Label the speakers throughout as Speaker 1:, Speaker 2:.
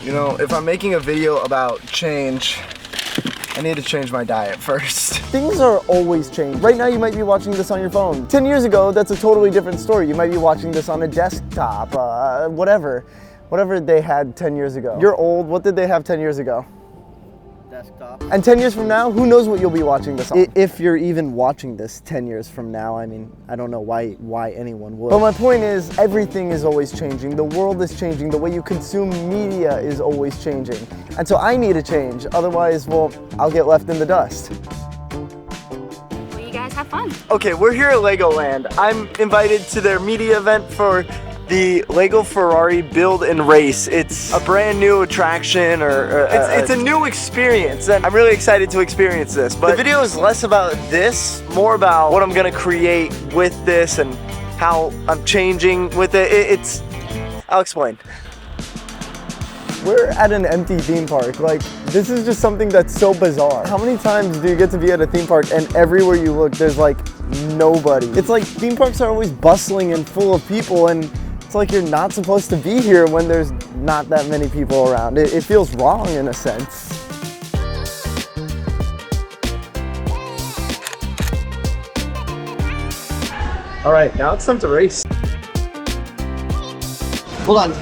Speaker 1: You know, if I'm making a video about change, I need to change my diet first.
Speaker 2: Things are always changing. Right now you might be watching this on your phone. 10 years ago, that's a totally different story. You might be watching this on a desktop, whatever they had 10 years ago. You're old, what did they have 10 years ago?
Speaker 3: Desktop.
Speaker 2: And 10 years from now, who knows what you'll be watching this on? If you're even watching this 10 years from now, I mean, I don't know why anyone would. But my point is, everything is always changing. The world is changing. The way you consume media is always changing. And so I need to change. Otherwise, well, I'll get left in the dust.
Speaker 4: Well, you guys have fun.
Speaker 2: Okay, we're here at Legoland. I'm invited to their media event for the Lego Ferrari Build and Race. It's a brand new attraction, or it's a new experience, and I'm really excited to experience this. But the video is less about this, more about what I'm gonna create with this and how I'm changing with it. I'll explain. We're at an empty theme park. Like, this is just something that's so bizarre. How many times do you get to be at a theme park and everywhere you look, there's like nobody? It's like theme parks are always bustling and full of people, and it's like you're not supposed to be here when there's not that many people around. It feels wrong in a sense. All right, now it's time to race.
Speaker 3: Hold on.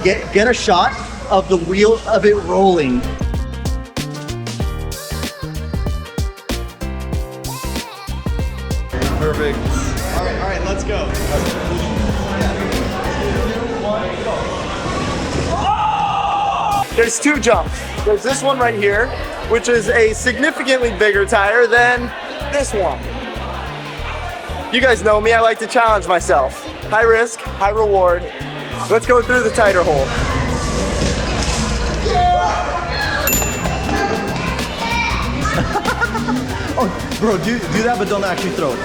Speaker 3: Get a shot of the wheel of it rolling.
Speaker 1: Perfect. All right, let's go.
Speaker 2: There's two jumps. There's this one right here, which is a significantly bigger tire than this one. You guys know me, I like to challenge myself. High risk, high reward. Let's go through the tighter hole.
Speaker 3: Oh, bro, do that, but don't actually throw it.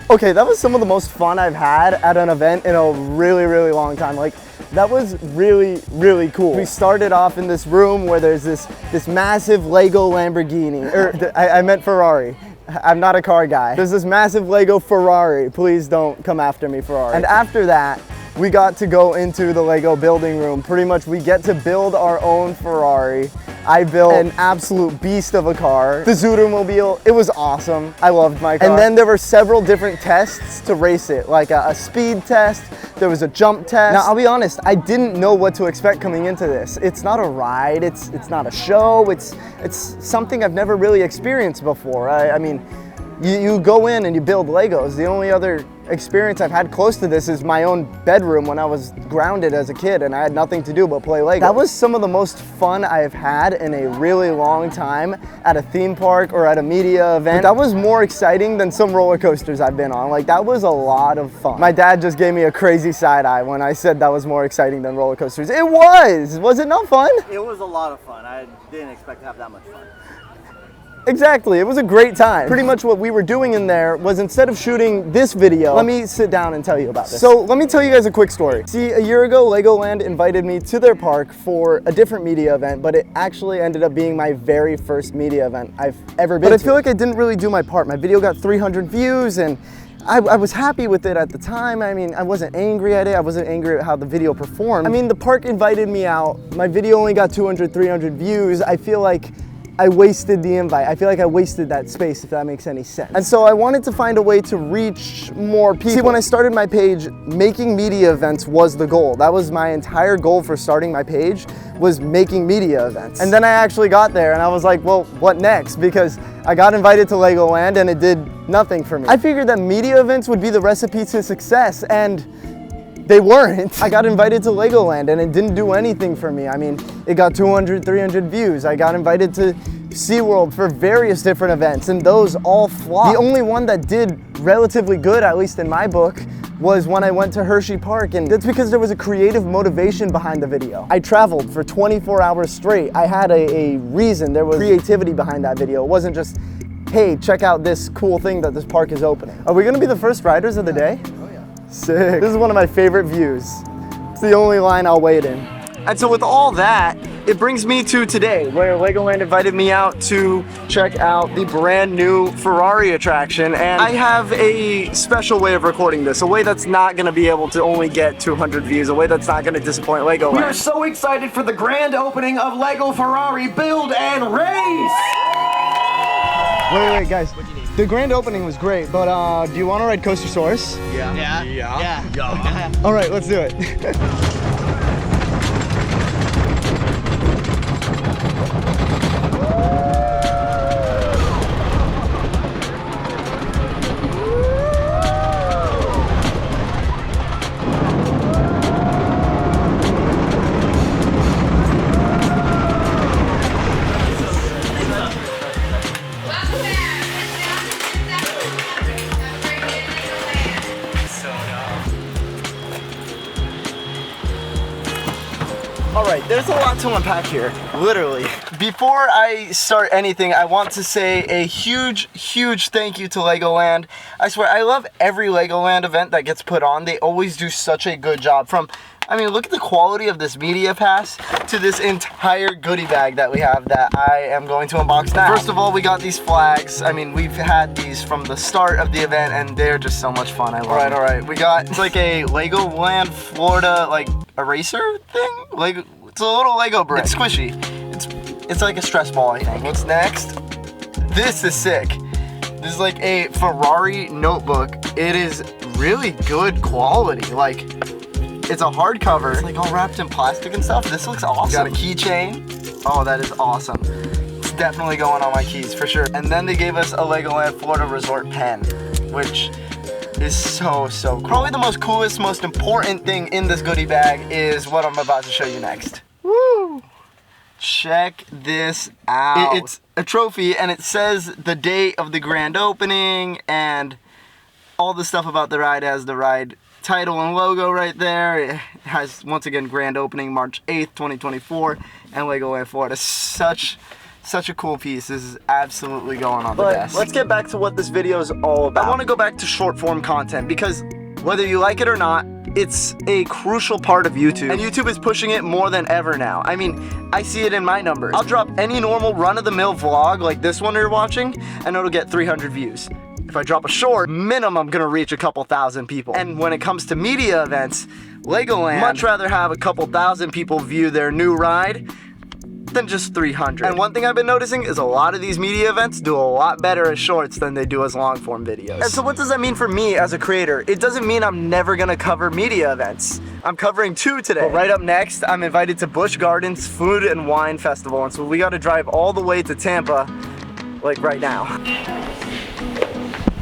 Speaker 2: Okay, that was some of the most fun I've had at an event in a really, really long time. Like, that was really, really cool. We started off in this room where there's this massive Lego Lamborghini, I meant Ferrari. I'm not a car guy. There's this massive Lego Ferrari. Please don't come after me, Ferrari. And after that, we got to go into the Lego building room. Pretty much we get to build our own Ferrari. I built an absolute beast of a car. The Zootermobile, it was awesome. I loved my car. And then there were several different tests to race it, like a speed test, there was a jump test. Now, I'll be honest, I didn't know what to expect coming into this. It's not a ride, it's not a show, it's something I've never really experienced before. I mean, you go in and you build Legos. The only other experience I've had close to this is my own bedroom when I was grounded as a kid and I had nothing to do but play Legos. That was some of the most fun I've had in a really long time at a theme park or at a media event. That was more exciting than some roller coasters I've been on. Like, that was a lot of fun. My dad just gave me a crazy side eye when I said that was more exciting than roller coasters. It was! Was it not fun?
Speaker 3: It was a lot of fun. I didn't expect to have that much fun.
Speaker 2: Exactly, it was a great time. Pretty much what we were doing in there was, instead of shooting this video, let me sit down and tell you about this. So let me tell you guys a quick story. See, a year ago, Legoland invited me to their park for a different media event, but it actually ended up being my very first media event I've ever been to. But I feel like I didn't really do my part. My video got 300 views and I was happy with it at the time. I mean, I wasn't angry at it. I wasn't angry at how the video performed. I mean, the park invited me out. My video only got 200, 300 views. I feel like I wasted the invite. I feel like I wasted that space, if that makes any sense. And so I wanted to find a way to reach more people. See, when I started my page, making media events was the goal. That was my entire goal for starting my page, was making media events. And then I actually got there and I was like, well, what next? Because I got invited to Legoland and it did nothing for me. I figured that media events would be the recipe to success, and they weren't. I got invited to Legoland and it didn't do anything for me. I mean, it got 200, 300 views. I got invited to SeaWorld for various different events and those all flopped. The only one that did relatively good, at least in my book, was when I went to Hershey Park, and that's because there was a creative motivation behind the video. I traveled for 24 hours straight. I had a reason. There was creativity behind that video. It wasn't just, hey, check out this cool thing that this park is opening. Are we gonna be the first riders of the day? Sick. This is one of my favorite views. It's the only line I'll wait in. And so with all that, it brings me to today, where Legoland invited me out to check out the brand new Ferrari attraction, and I have a special way of recording this, a way that's not going to be able to only get 200 views, a way that's not going to disappoint Legoland.
Speaker 5: We are so excited for the grand opening of Lego Ferrari Build and Race!
Speaker 2: Wait, guys. The grand opening was great, but do you want to ride Coastersaurus?
Speaker 5: Yeah.
Speaker 2: All right, let's do it. Alright, there's a lot to unpack here, literally. Before I start anything, I want to say a huge thank you to Legoland. I swear, I love every Legoland event that gets put on. They always do such a good job. I mean, look at the quality of this media pass to this entire goodie bag that we have that I am going to unbox now. First of all, we got these flags. I mean, we've had these from the start of the event and they're just so much fun. I love it. All right. We got, it's like a Legoland Florida, like, eraser thing? It's a little Lego brick. It's squishy. It's like a stress ball, I think. What's next? This is sick. This is like a Ferrari notebook. It is really good quality. Like, it's a hardcover. It's like all wrapped in plastic and stuff. This looks awesome. Got a keychain. Oh, that is awesome. It's definitely going on my keys for sure. And then they gave us a Legoland Florida Resort pen, which is so cool. Probably the most coolest, most important thing in this goodie bag is what I'm about to show you next. Woo! Check this out. It's a trophy and it says the date of the grand opening and all the stuff about the ride. Has the ride title and logo right there. It has, once again, grand opening March 8th, 2024, and Legoland Florida. Such a cool piece. This is absolutely going on the desk. Let's get back to what this video is all about. I want to go back to short form content because whether you like it or not, it's a crucial part of YouTube. And YouTube is pushing it more than ever now. I mean, I see it in my numbers. I'll drop any normal run-of-the-mill vlog like this one you're watching, and it'll get 300 views. If I drop a short, minimum I'm gonna reach a couple thousand people. And when it comes to media events, Legoland much rather have a couple thousand people view their new ride than just 300. And one thing I've been noticing is a lot of these media events do a lot better as shorts than they do as long form videos. And so what does that mean for me as a creator? It doesn't mean I'm never gonna cover media events. I'm covering 2 today. But right up next, I'm invited to Busch Gardens Food and Wine Festival. And so we gotta drive all the way to Tampa, like right now.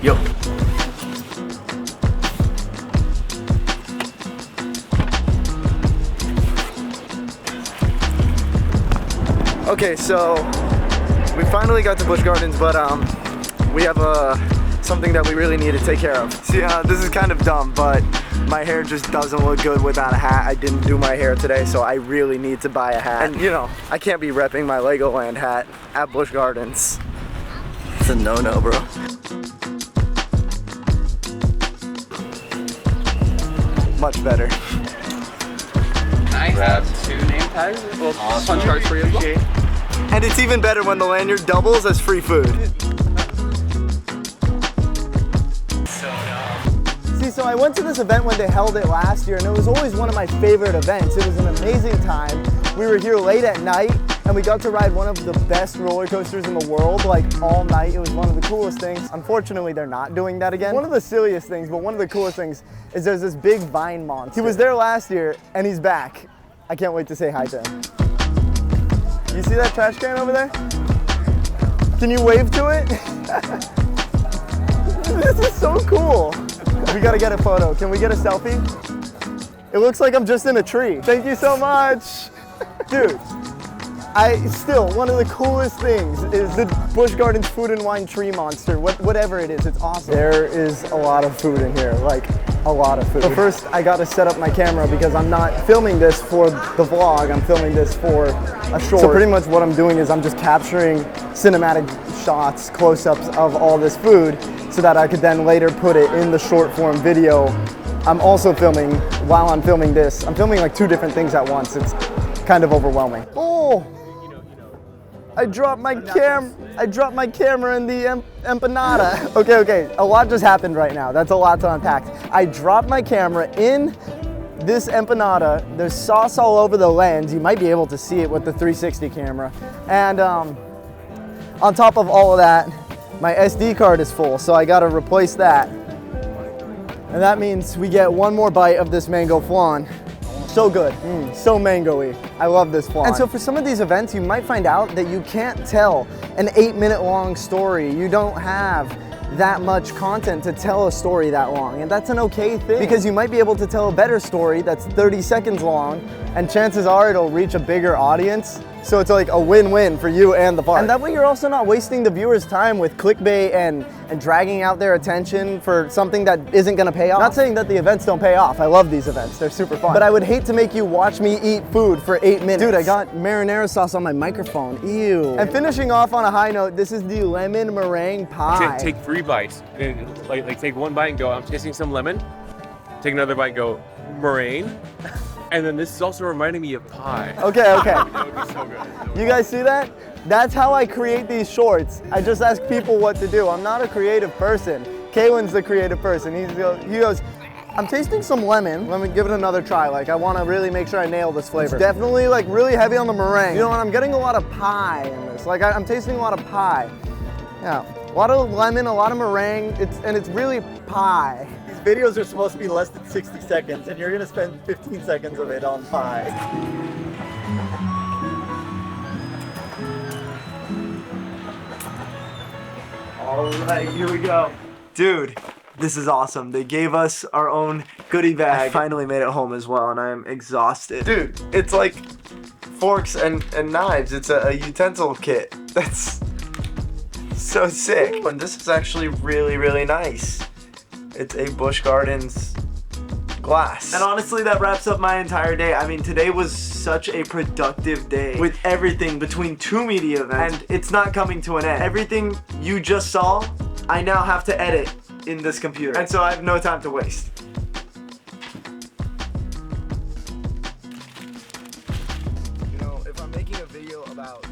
Speaker 2: Yo. Okay, so we finally got to Busch Gardens, but we have something that we really need to take care of. See, this is kind of dumb, but my hair just doesn't look good without a hat. I didn't do my hair today, so I really need to buy a hat. And you know, I can't be repping my Legoland hat at Busch Gardens. It's a no-no, bro. Much better.
Speaker 5: I have 2 name tags. Well, punch cards for you as well.
Speaker 2: And it's even better when the lanyard doubles as free food. See, so I went to this event when they held it last year, and it was always one of my favorite events. It was an amazing time. We were here late at night, and we got to ride one of the best roller coasters in the world, like all night. It was one of the coolest things. Unfortunately, they're not doing that again. One of the silliest things, but one of the coolest things is there's this big vine monster. He was there last year, and he's back. I can't wait to say hi to him. You see that trash can over there? Can you wave to it? This is so cool. We gotta get a photo. Can we get a selfie? It looks like I'm just in a tree. Thank you so much. Dude, one of the coolest things is the Busch Gardens Food and Wine Tree Monster. Whatever it is, it's awesome. There is a lot of food in here, like a lot of food. But first, I gotta set up my camera because I'm not filming this for the vlog, I'm filming this for a short. So pretty much what I'm doing is I'm just capturing cinematic shots, close-ups of all this food so that I could then later put it in the short form video. I'm also filming, while I'm filming this, I'm filming like 2 different things at once. It's kind of overwhelming. Oh, I dropped my camera. I dropped my camera in the empanada. Okay, a lot just happened right now. That's a lot to unpack. I dropped my camera in this empanada. There's sauce all over the lens. You might be able to see it with the 360 camera. And on top of all of that, my SD card is full, so I gotta replace that. And that means we get one more bite of this mango flan. So good, so mango-y. I love this flan. And so for some of these events, you might find out that you can't tell an 8-minute long story. You don't have that much content to tell a story that long, and that's an okay thing, because you might be able to tell a better story that's 30 seconds long, and chances are it'll reach a bigger audience. So it's like a win-win for you and the park. And that way you're also not wasting the viewers' time with clickbait and dragging out their attention for something that isn't gonna pay off. Not saying that the events don't pay off. I love these events, they're super fun. But I would hate to make you watch me eat food for 8 minutes. Dude, I got marinara sauce on my microphone, ew. And finishing off on a high note, this is the lemon meringue pie.
Speaker 6: Take 3 bites, and like take 1 bite and go, I'm tasting some lemon. Take another bite and go, meringue. And then this is also reminding me of pie.
Speaker 2: Okay.
Speaker 6: That would be so good.
Speaker 2: You guys see that? That's how I create these shorts. I just ask people what to do. I'm not a creative person. Kalin's the creative person. He goes, I'm tasting some lemon. Let me give it another try. Like, I want to really make sure I nail this flavor. It's definitely like really heavy on the meringue. You know what? I'm getting a lot of pie in this. Like, I'm tasting a lot of pie. Yeah, a lot of lemon, a lot of meringue, and it's really pie.
Speaker 3: These videos are supposed to be less than 60 seconds, and you're gonna spend 15 seconds of it on pie. All right, here we go. Dude, this is awesome. They gave us our own goodie bag. I finally made it home as well, and I am exhausted.
Speaker 1: Dude, it's like forks and knives. It's a utensil kit. That's so sick. And this is actually really, really nice. It's a Busch Gardens glass.
Speaker 3: And honestly, that wraps up my entire day. I mean, today was such a productive day with everything between 2 media events, and it's not coming to an end. Everything you just saw, I now have to edit in this computer, and so I have no time to waste.
Speaker 1: You know, if I'm making a video about